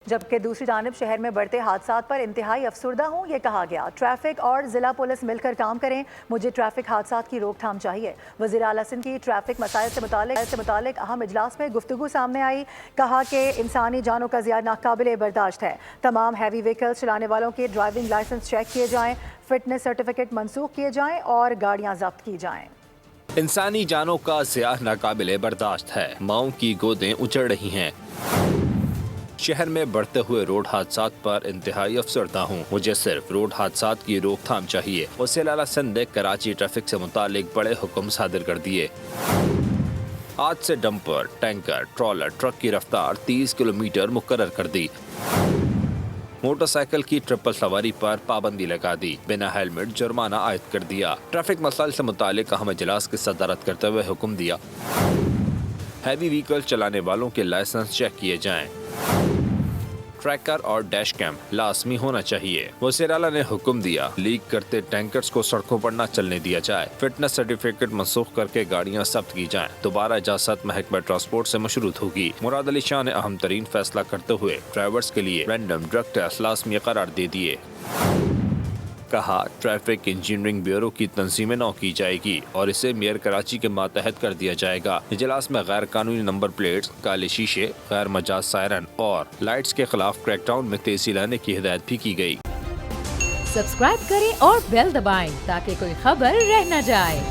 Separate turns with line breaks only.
جبکہ دوسری جانب شہر میں بڑھتے حادثات پر انتہائی افسردہ ہوں، یہ کہا گیا۔ ٹریفک اور ضلع پولیس مل کر کام کریں، مجھے ٹریفک حادثات کی روک تھام چاہیے۔ وزیر اعلیٰ سندھ کی ٹریفک مسائل سے متعلق اہم اجلاس میں گفتگو سامنے آئی، کہا کہ انسانی جانوں کا ضیاع ناقابل برداشت ہے۔ تمام ہیوی وہیکلز چلانے والوں کے ڈرائیونگ لائسنس چیک کیے جائیں، فٹنس سرٹیفکیٹ منسوخ کیے جائیں اور گاڑیاں ضبط کی جائیں۔
انسانی جانوں کا ضیاع ناقابل برداشت ہے، ماؤں کی گودیں اجڑ رہی ہیں۔ شہر میں بڑھتے ہوئے روڈ حادثات پر انتہائی افسردہ ہوں، مجھے صرف روڈ حادثات کی روک تھام چاہیے۔ وزیر اعلیٰ سندھ نے کراچی ٹریفک سے متعلق بڑے حکم صادر کر دیے۔ آج سے ڈمپر، ٹینکر، ٹرالر، ٹرک کی رفتار 30 کلومیٹر مقرر کر دی۔ موٹر سائیکل کی ٹرپل سواری پر پابندی لگا دی، بنا ہیلمٹ جرمانہ عائد کر دیا۔ ٹریفک مسائل سے متعلق اہم اجلاس کی صدارت کرتے ہوئے حکم دیا، ہیوی وہیکل چلانے والوں کے لائسنس چیک کیے جائیں، ٹریکر اور ڈیش کیم لازمی ہونا چاہیے۔ وزیر اعلیٰ نے حکم دیا، لیک کرتے ٹینکرز کو سڑکوں پر نہ چلنے دیا جائے، فٹنس سرٹیفکیٹ منسوخ کر کے گاڑیاں ضبط کی جائیں، دوبارہ اجازت محکمہ ٹرانسپورٹ سے مشروط ہوگی۔ مراد علی شاہ نے اہم ترین فیصلہ کرتے ہوئے ڈرائیورز کے لیے رینڈم ڈرگ ٹیسٹ لازمی قرار دے دیے۔ کہا، ٹریفک انجینئرنگ بیورو کی تنظیم نو کی جائے گی اور اسے میئر کراچی کے ماتحت کر دیا جائے گا۔ اجلاس میں غیر قانونی نمبر پلیٹس، کالے شیشے، غیر مجاز سائرن اور لائٹس کے خلاف کریک ڈاؤن میں تیزی لانے کی ہدایت بھی کی گئی۔
سبسکرائب کریں اور بیل دبائیں تاکہ کوئی خبر رہ نہ جائے۔